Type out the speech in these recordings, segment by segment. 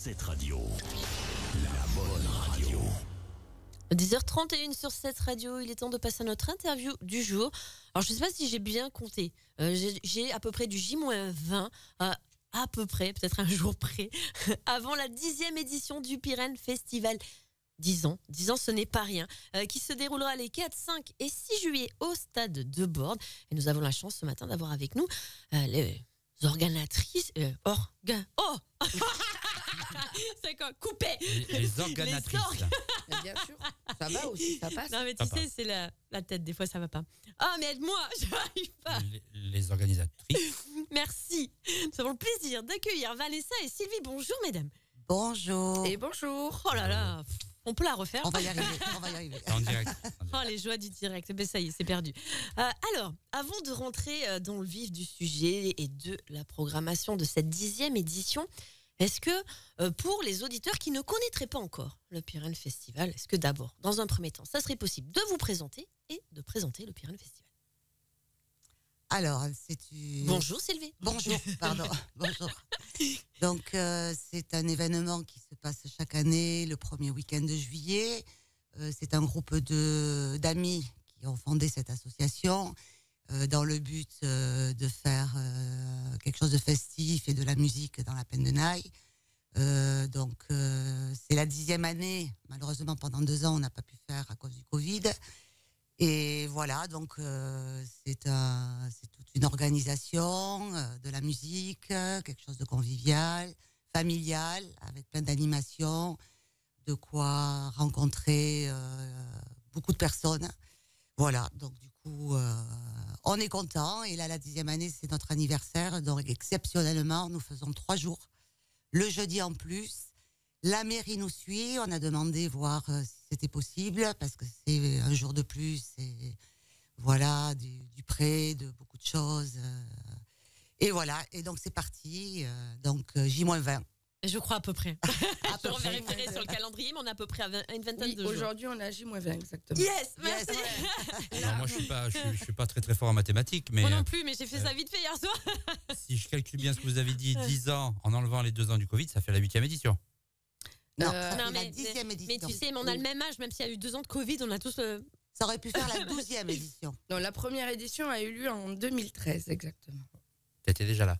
cette radio. La bonne radio. 10h31 sur cette radio, il est temps de passer à notre interview du jour. Alors je ne sais pas si j'ai bien compté, j'ai à peu près du J-20, à peu près, peut-être un jour près, avant la 10e édition du Pyrénées Festival. 10 ans, ce n'est pas rien, qui se déroulera les 4, 5 et 6 juillet au stade de Bordes. Et nous avons la chance ce matin d'avoir avec nous les organisatrices... Oh c'est quoi? Coupé. Les organisatrices. Bien sûr, ça va aussi, ça passe. Non mais tu sais, c'est la tête, des fois ça va pas. Ah mais aide-moi, je n'arrive pas. Les organisatrices. Merci. Nous avons le plaisir d'accueillir Vanessa et Sylvie. Bonjour mesdames. Bonjour. Et bonjour. Oh là là, on peut la refaire. On va y arriver. En direct. Oh les joies du direct, mais ça y est, c'est perdu. Alors, avant de rentrer dans le vif du sujet et de la programmation de cette 10e édition, est-ce que pour les auditeurs qui ne connaîtraient pas encore le Pyrénées Festival, est-ce que d'abord, dans un premier temps, ça serait possible de vous présenter et de présenter le Pyrénées Festival? Alors, Bonjour Sylvie. Bonjour, pardon. Bonjour. Donc, c'est un événement qui se passe chaque année, le premier week-end de juillet. C'est un groupe d'amis qui ont fondé cette association dans le but de faire quelque chose de festif et de la musique dans la Pendenaille. Donc, c'est la 10e année. Malheureusement, pendant 2 ans, on n'a pas pu faire à cause du Covid. Et voilà, donc c'est toute une organisation de la musique, quelque chose de convivial, familial, avec plein d'animations, de quoi rencontrer beaucoup de personnes. Voilà, donc du coup, on est content. Et là, la 10e année, c'est notre anniversaire. Donc exceptionnellement, nous faisons 3 jours. Le jeudi en plus. La mairie nous suit. On a demandé voir si c'était possible parce que c'est un jour de plus. Et voilà, du prêt, de beaucoup de choses. Et voilà. Et donc c'est parti. Donc J-20. Je crois à peu près. peu On va près. référer sur le calendrier, mais on est à peu près à une vingtaine de jours. Aujourd'hui, on a J-20 exactement. Yes, merci. Alors, moi, je suis pas très fort en mathématiques, mais Moi non plus, mais j'ai fait ça vite fait hier soir. si je calcule bien ce que vous avez dit, 10 ans en enlevant les 2 ans du Covid, ça fait la 8e édition. Non, ça fait Non, la 10e édition. mais tu sais, on a le même âge, même s'il y a eu 2 ans de Covid, on a tous... Ça aurait pu faire la 12e édition. Non, la première édition a eu lieu en 2013 exactement. T'étais déjà là.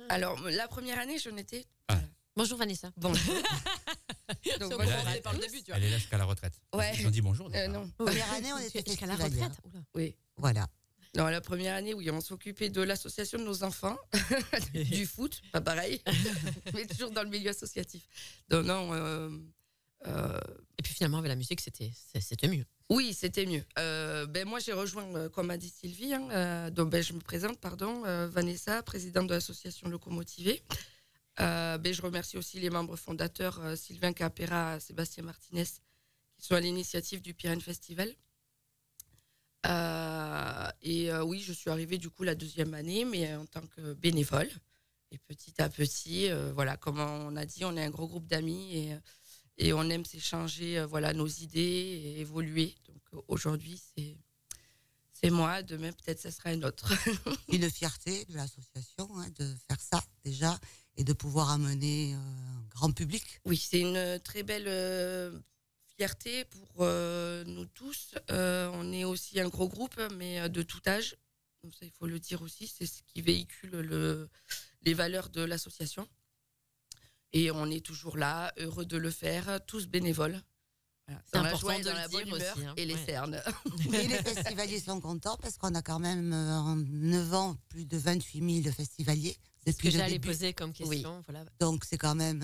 Alors, la première année, je n'étais Ah. pas là. Bonjour Vanessa. Bon. Donc, Si on voilà. commençait par le début, tu vois. Elle est là jusqu'à la retraite. Ouais. Ils ont dit bonjour. déjà. Non, Première année, on était Jusqu'à la festivalière. retraite. Oula. oui. Voilà. Non, la première année, oui, on s'occupait de l'association de nos enfants, du foot, pas pareil, mais toujours dans le milieu associatif. Donc, non. Et puis finalement, avec la musique, c'était mieux. Oui, c'était mieux. Moi, j'ai rejoint, comme a dit Sylvie, je me présente, Vanessa, présidente de l'association Locomotivée. Je remercie aussi les membres fondateurs, Sylvain Capera, Sébastien Martinez, qui sont à l'initiative du Pyrénées Festival. Oui, je suis arrivée du coup la 2e année, mais en tant que bénévole. Et petit à petit, comme on a dit, on est un gros groupe d'amis et on aime s'échanger nos idées et évoluer. Donc aujourd'hui, c'est moi, demain peut-être ça sera un autre. Une fierté de l'association de faire ça déjà et de pouvoir amener un grand public. Oui, c'est une très belle fierté pour nous tous. On est aussi un gros groupe, mais de tout âge. Donc ça, il faut le dire aussi, c'est ce qui véhicule les valeurs de l'association. Et on est toujours là, heureux de le faire, tous bénévoles. Voilà. C'est Dans la important joie et de dans le la bonne dire humeur aussi, hein. et les Ouais. cernes. Et les festivaliers sont contents parce qu'on a quand même en 9 ans plus de 28 000 festivaliers C'est ce depuis que le j'allais début. poser comme question. Voilà. Donc c'est quand même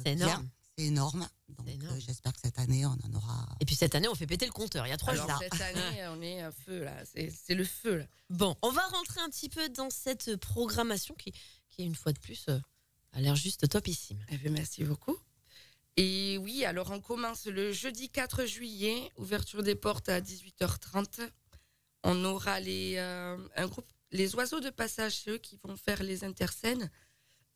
C'est énorme. bien. C'est énorme. Donc C'est énorme. j'espère que cette année on en aura. Et puis cette année, on fait péter le compteur. Il y a 3 Alors jours. cette année, on est à feu là. C'est le feu là. Bon, on va rentrer un petit peu dans cette programmation qui une fois de plus, a l'air juste topissime. Eh bien, merci beaucoup. Et oui, alors on commence le jeudi 4 juillet, ouverture des portes à 18h30. On aura un groupe, les Oiseaux de Passage, c'est eux qui vont faire les interscènes.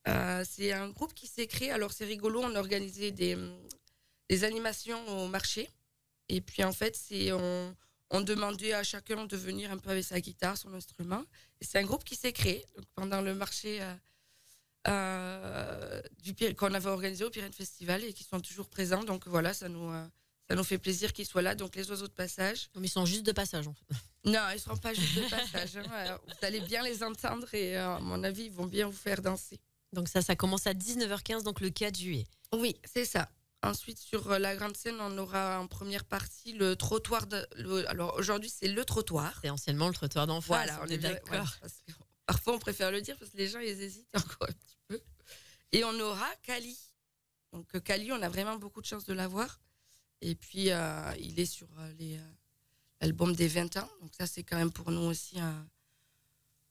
C'est un groupe qui s'est créé, alors c'est rigolo, on a organisé des animations au marché. Et puis en fait, on demandait à chacun de venir un peu avec sa guitare, son instrument. Et c'est un groupe qui s'est créé donc, pendant le marché qu'on avait organisé au Pyrénées Festival et qui sont toujours présents. Donc voilà, ça nous fait plaisir qu'ils soient là. Donc les oiseaux de passage. Mais ils sont juste de passage en fait. Non, ils ne seront pas juste de passage. Hein. Vous allez bien les entendre et à mon avis, ils vont bien vous faire danser. Donc ça commence à 19h15, donc le 4 juillet. Oui, c'est ça. Ensuite, sur la grande scène, on aura en première partie le trottoir. Alors aujourd'hui, c'est le trottoir. C'est anciennement le trottoir d'en face, Voilà, on est d'accord. Voilà, parfois, on préfère le dire parce que les gens, ils hésitent encore un petit peu. Et on aura Kali. Donc Kali, on a vraiment beaucoup de chance de l'avoir. Et puis, il est sur l'album des 20 ans. Donc ça, c'est quand même pour nous aussi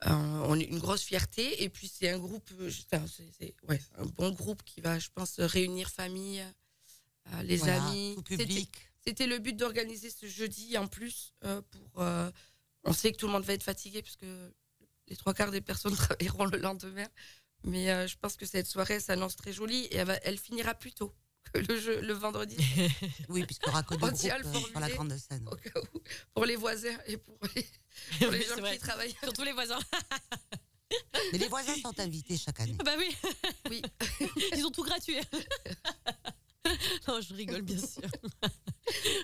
une grosse fierté. Et puis, c'est un groupe, un bon groupe qui va, je pense, réunir famille, les amis. Tout public. C'était le but d'organiser ce jeudi en plus. On sait que tout le monde va être fatigué parce que les 3/4 des personnes travailleront le lendemain. Mais je pense que cette soirée s'annonce très jolie et elle finira plus tôt que le vendredi. Oui, puisqu'il n'y aura que deux groupes sur la grande scène. Au cas où, pour les voisins et pour les gens qui travaillent. Surtout les voisins. Mais les voisins sont invités chaque année. Bah oui. Oui. Ils ont tout gratuit. Non, je rigole bien sûr.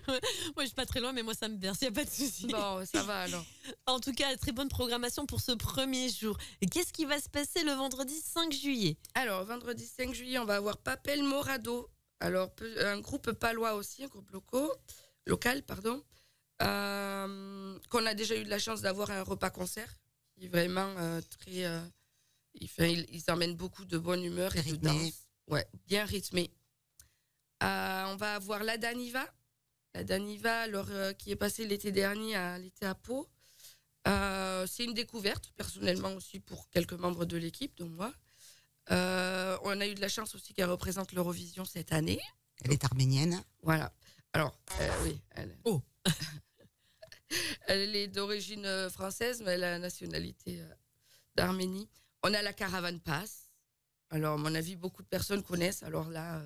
Moi, je suis pas très loin, mais moi, ça me berce, il n'y a pas de souci. Bon, ça va alors. En tout cas, très bonne programmation pour ce premier jour. Et qu'est-ce qui va se passer le vendredi 5 juillet? Alors, vendredi 5 juillet, on va avoir Papel Morado. Alors, un groupe palois aussi, un groupe local, qu'on a déjà eu de la chance d'avoir un repas-concert, qui est vraiment très... ils emmènent beaucoup de bonne humeur et de danse. Ouais, bien rythmé. On va avoir La Daniva. La Daniva, qui est passée l'été dernier à Pau. C'est une découverte, personnellement aussi, pour quelques membres de l'équipe, dont moi. On a eu de la chance aussi qu'elle représente l'Eurovision cette année. Elle est arménienne. Voilà. Alors, oui. Oh. Elle est d'origine française, mais elle a la nationalité d'Arménie. On a la Caravane Pass. Alors, à mon avis, beaucoup de personnes connaissent. Alors là...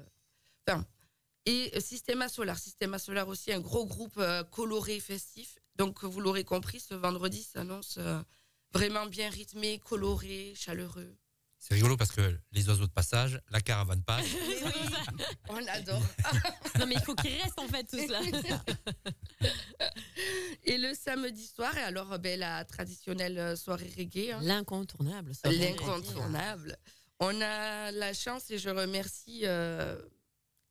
Et Systema Solar. Systema Solar aussi, un gros groupe coloré, festif. Donc, vous l'aurez compris, ce vendredi s'annonce vraiment bien rythmé, coloré, chaleureux. C'est rigolo parce que les oiseaux de passage, la caravane passe. On adore. Non, mais il faut qu'il reste en fait tout cela. Et le samedi soir, et alors la traditionnelle soirée reggae. Hein. L'incontournable. L'incontournable. On a la chance, et je remercie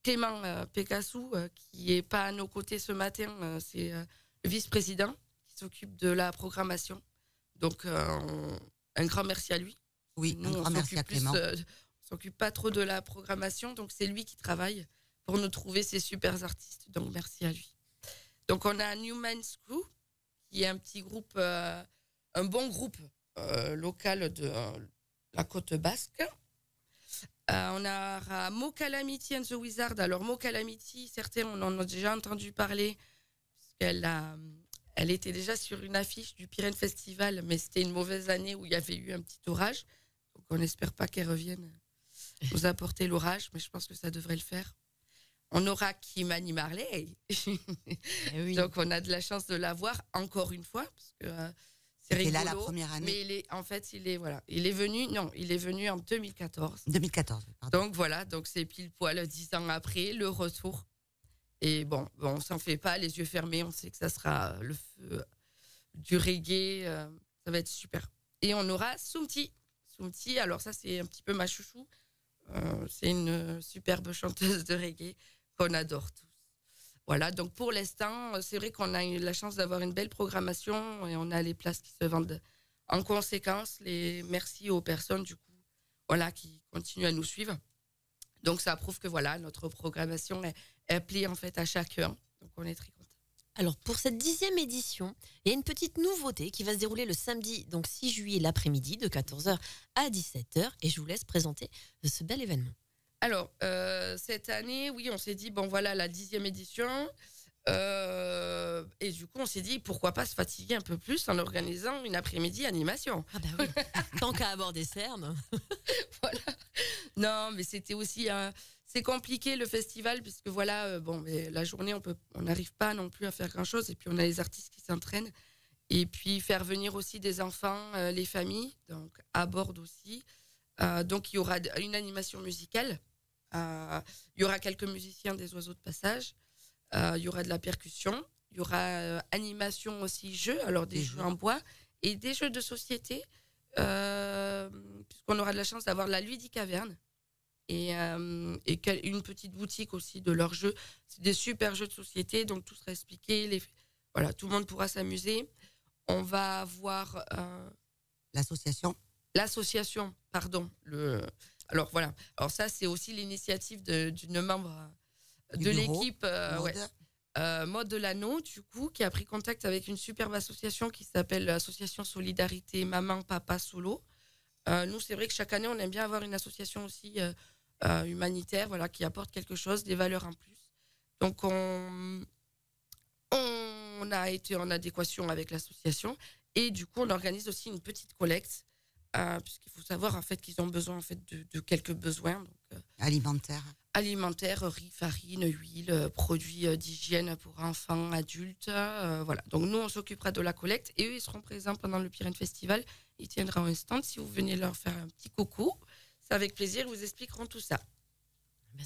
Clément Pécassou, qui n'est pas à nos côtés ce matin. C'est le vice-président qui s'occupe de la programmation. Donc, un grand merci à lui. Oui, nous, un grand merci à Clément. On ne s'occupe pas trop de la programmation, donc c'est lui qui travaille pour nous trouver ces super artistes. Donc, merci à lui. Donc, on a Newman's Crew, qui est un petit groupe, un bon groupe local de la côte basque. On a Mo Calamity and the Wizard. Alors, Mo Calamity, certains, on en a déjà entendu parler, elle était déjà sur une affiche du Pyrénées Festival, mais c'était une mauvaise année où il y avait eu un petit orage. Donc, on n'espère pas qu'elle revienne nous apporter l'orage, mais je pense que ça devrait le faire. On aura Kimani Marley. Oui. Donc, on a de la chance de l'avoir encore une fois, parce que c'est rigolo. Là la première année. Mais il est venu en 2014. 2014, pardon. Donc voilà, donc c'est pile poil 10 ans après le retour. Et bon, on s'en fait pas, les yeux fermés, on sait que ça sera le feu du reggae, ça va être super. Et on aura Soumti. Soumti, alors ça c'est un petit peu ma chouchou. C'est une superbe chanteuse de reggae qu'on adore tous. Voilà, donc pour l'instant, c'est vrai qu'on a eu la chance d'avoir une belle programmation et on a les places qui se vendent en conséquence. Merci aux personnes du coup, voilà, qui continuent à nous suivre. Donc ça prouve que voilà, notre programmation est pliée en fait à chacun. Donc on est très contents. Alors pour cette 10e édition, il y a une petite nouveauté qui va se dérouler le samedi, donc 6 juillet l'après-midi de 14h à 17h. Et je vous laisse présenter ce bel événement. Alors, cette année, oui, on s'est dit, bon voilà, la 10e édition. Et du coup, on s'est dit, pourquoi pas se fatiguer un peu plus en organisant une après-midi animation. Ah bah oui, tant qu'à aborder Cerne. Voilà. Non, mais c'était aussi... c'est compliqué le festival, puisque voilà, mais la journée, on n'arrive pas non plus à faire grand-chose. Et puis, on a les artistes qui s'entraînent. Et puis, faire venir aussi des enfants, les familles, donc à bord aussi. Donc il y aura une animation musicale. Il y aura quelques musiciens des oiseaux de passage. Il y aura de la percussion. Il y aura animation aussi, jeux, alors des jeux en bois et des jeux de société, puisqu'on aura de la chance d'avoir la Ludicaverne et une petite boutique aussi de leurs jeux. C'est des super jeux de société, donc tout sera expliqué. Voilà, tout le monde pourra s'amuser. On va avoir L'association, pardon. Alors voilà. Alors ça, c'est aussi l'initiative d'une membre de l'équipe, Maud Delano, du coup, qui a pris contact avec une superbe association qui s'appelle l'Association Solidarité Maman Papa Solo. Nous, c'est vrai que chaque année, on aime bien avoir une association aussi humanitaire, voilà, qui apporte quelque chose, des valeurs en plus. Donc on a été en adéquation avec l'association et du coup, on organise aussi une petite collecte. Puisqu'il faut savoir en fait qu'ils ont besoin en fait de quelques besoins donc, alimentaires, riz, farine, huile, produits d'hygiène pour enfants, adultes, voilà. Donc nous on s'occupera de la collecte et eux ils seront présents pendant le Pirène Festival. Ils tiendront un stand. Si vous venez leur faire un petit coucou, c'est avec plaisir. Ils vous expliqueront tout ça.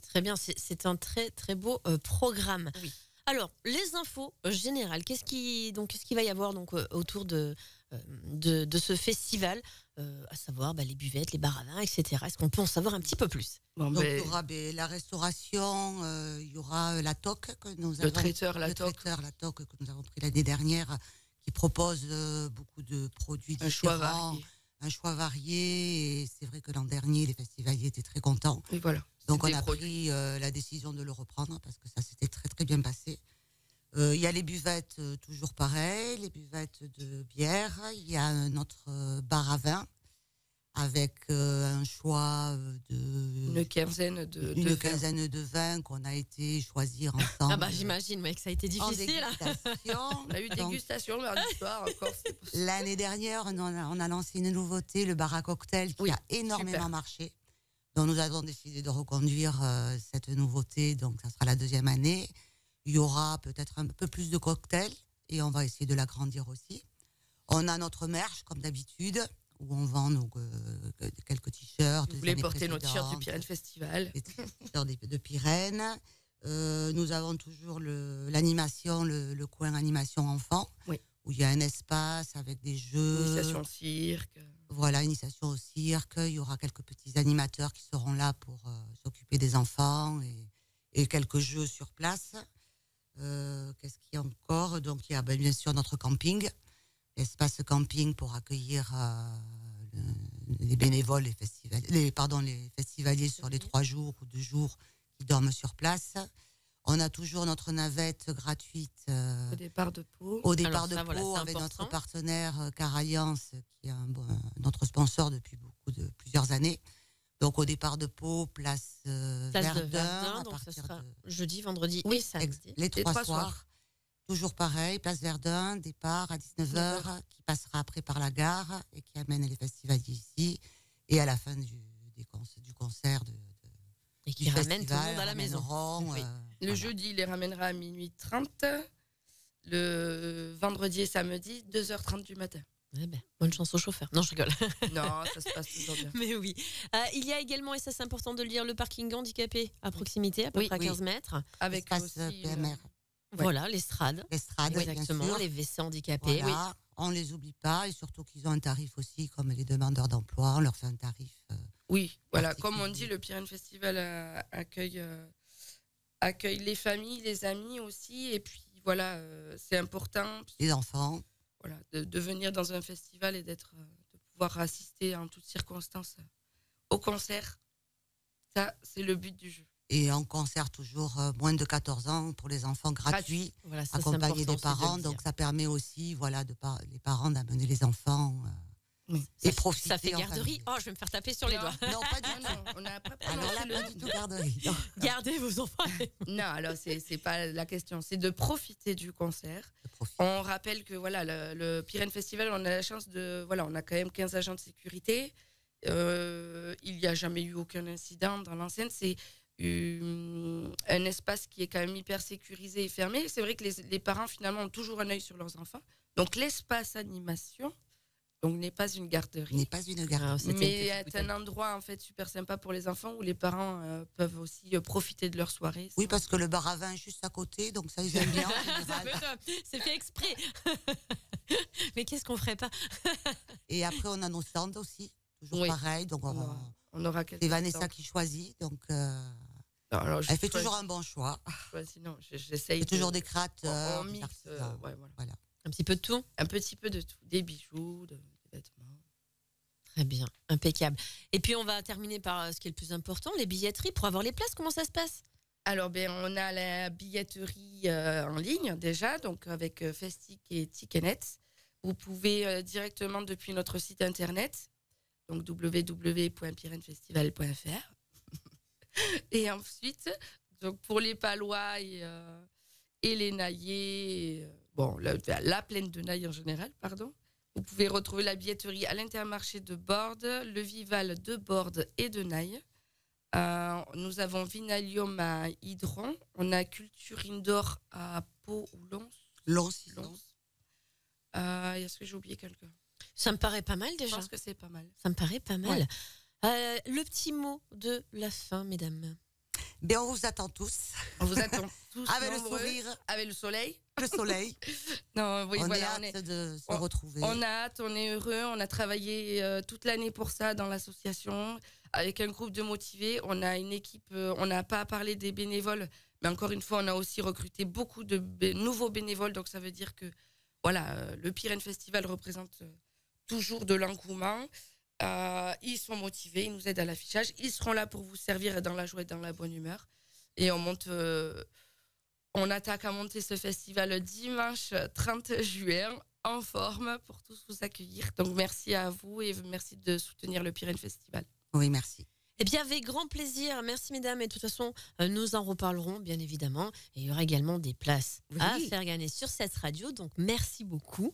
Très bien, c'est un très très beau programme. Oui. Alors, les infos générales, qu'est-ce qu'il va y avoir donc autour de ce festival, à savoir les buvettes, les bars à vin, etc. Est-ce qu'on peut en savoir un petit peu plus? Donc, il y aura la restauration, il y aura la toque que nous avons. Le traiteur, la toque que nous avons pris l'année dernière, qui propose beaucoup de produits différents. Un choix varié. Et c'est vrai que l'an dernier, les festivaliers étaient très contents. Et voilà. Donc on a pris la décision de le reprendre parce que ça s'était très très bien passé. Il y a les buvettes, toujours pareil, les buvettes de bière. Il y a notre bar à vin avec un choix une quinzaine de vins qu'on a été choisir ensemble. J'imagine que ça a été difficile. On a eu dégustation mardi soir encore. L'année dernière, on a lancé une nouveauté, le bar à cocktail, qui a énormément marché. Donc nous avons décidé de reconduire cette nouveauté, donc ça sera la 2e année. Il y aura peut-être un peu plus de cocktails et on va essayer de l'agrandir aussi. On a notre merch comme d'habitude où on vend quelques t-shirts. Vous voulez porter nos t-shirts du Pirène Festival? Les t-shirts de Pirène. Nous avons toujours l'animation, le coin animation enfant, où il y a un espace avec des jeux. Initiation au cirque. Voilà, initiation au cirque. Il y aura quelques petits animateurs qui seront là pour s'occuper des enfants et quelques jeux sur place. Qu'est-ce qu'il y a encore? Donc il y a bien sûr notre camping, l'espace camping pour accueillir les bénévoles, les festivaliers sur les 3 jours ou 2 jours qui dorment sur place. On a toujours notre navette gratuite au départ de Pau. Pau, avec notre partenaire Car Alliance, qui est notre sponsor depuis plusieurs années. Donc au départ de Pau, place Verdun, donc ça sera jeudi, vendredi et samedi. Les 3 soirs. Toujours pareil, place Verdun, départ à 19h, qui passera après par la gare et qui amène les festivaliers ici. Et à la fin du concert et qui ramène tout le monde à la maison. Le jeudi, il les ramènera à 12h30. Le vendredi et samedi, 2h30 du matin. Bonne chance au chauffeur. Non, je rigole. Non, ça se passe toujours bien. Mais oui. Il y a également, et ça c'est important de le dire, le parking handicapé à proximité, à peu près à 15 mètres. Avec aussi PMR. Voilà, l'estrade. Exactement. Les WC handicapés. Voilà, on les oublie pas et surtout qu'ils ont un tarif aussi, comme les demandeurs d'emploi, on leur fait un tarif. Oui, voilà, comme on dit, le Pirène Festival accueille les familles, les amis aussi, et puis voilà, c'est important. Les enfants. Voilà, de venir dans un festival et de pouvoir assister en toutes circonstances au concert. Ça, c'est le but du jeu. Et en concert toujours moins de 14 ans pour les enfants gratuits, voilà, ça, accompagnés des parents. Donc ça permet aussi, les parents d'amener les enfants et profiter. Ça fait garderie. Oh, je vais me faire taper sur les doigts. Non, pas du tout. On a pas du tout garderie. Gardez vos enfants. Non, alors c'est pas la question. C'est de profiter du concert. On rappelle que voilà, le Pirène Festival, on a la chance on a quand même 15 agents de sécurité. Il n'y a jamais eu aucun incident dans l'enceinte. C'est un espace qui est quand même hyper sécurisé et fermé. C'est vrai que les parents finalement ont toujours un œil sur leurs enfants. Donc l'espace animation Donc, n'est pas une garderie. N'est pas une garderie. Alors, c'était Mais une petite c'est un endroit en fait super sympa pour les enfants où les parents peuvent aussi profiter de leur soirée. Oui, parce que le bar à vin est juste à côté, donc ça, ils aiment bien en général. C'est fait exprès. Mais qu'est-ce qu'on ferait pas? Et après, on a nos stands aussi, toujours Oui. pareil. Donc, On aura quelques c'est Vanessa temps. qui choisit, donc Non, alors, elle fait toujours un bon choix. Sinon, j'essaye. C'est toujours des créateurs, On des mixe, artisans. ouais, voilà. Un petit peu de tout? Un petit peu de tout. Des bijoux, des vêtements. Très bien, impeccable. Et puis on va terminer par ce qui est le plus important, les billetteries. Pour avoir les places, comment ça se passe? Alors, on a la billetterie en ligne déjà, donc avec Festic et Ticketnet. Vous pouvez directement depuis notre site internet, donc www.pyrenefestival.fr. Et ensuite, donc pour les Palois et les Naillés, la plaine de Naï en général, pardon. Vous pouvez retrouver la billetterie à l'Intermarché de Borde, le Vival de Borde et de Naï. Nous avons Vinalium à Hydron. On a Culture Indoor à Pau ou Lons. Lons. Est-ce que j'ai oublié quelqu'un? Ça me paraît pas mal Je déjà. pense que c'est pas mal. Ça me paraît pas mal. Le petit mot de la fin, mesdames. Ben, on vous attend tous. On vous attend tous Avec le nombreux, sourire, avec le soleil. le soleil. Non, oui, on voilà, est hâte de se retrouver. On a hâte, on est heureux. On a travaillé toute l'année pour ça dans l'association avec un groupe de motivés. On a une équipe, on n'a pas parlé des bénévoles, mais encore une fois, on a aussi recruté beaucoup de nouveaux bénévoles. Donc ça veut dire que voilà, le Pyrénées Festival représente toujours de l'engouement. Ils sont motivés, ils nous aident à l'affichage. Ils seront là pour vous servir dans la joie et dans la bonne humeur. Et on attaque à monter ce festival dimanche 30 juillet en forme pour tous vous accueillir. Donc merci à vous et merci de soutenir le Pyrénées Festival. Oui, merci. Eh bien, avec grand plaisir. Merci, mesdames. Et de toute façon, nous en reparlerons, bien évidemment. Et il y aura également des places à faire gagner sur cette radio. Donc, merci beaucoup.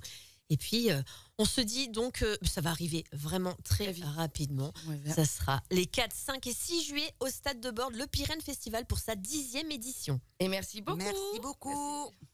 Et puis, on se dit donc, ça va arriver vraiment très rapidement. Ouais, ça sera les 4, 5 et 6 juillet au Stade de Borde, le Pyrénées Festival pour sa 10e édition. Et merci beaucoup. Merci beaucoup. Merci.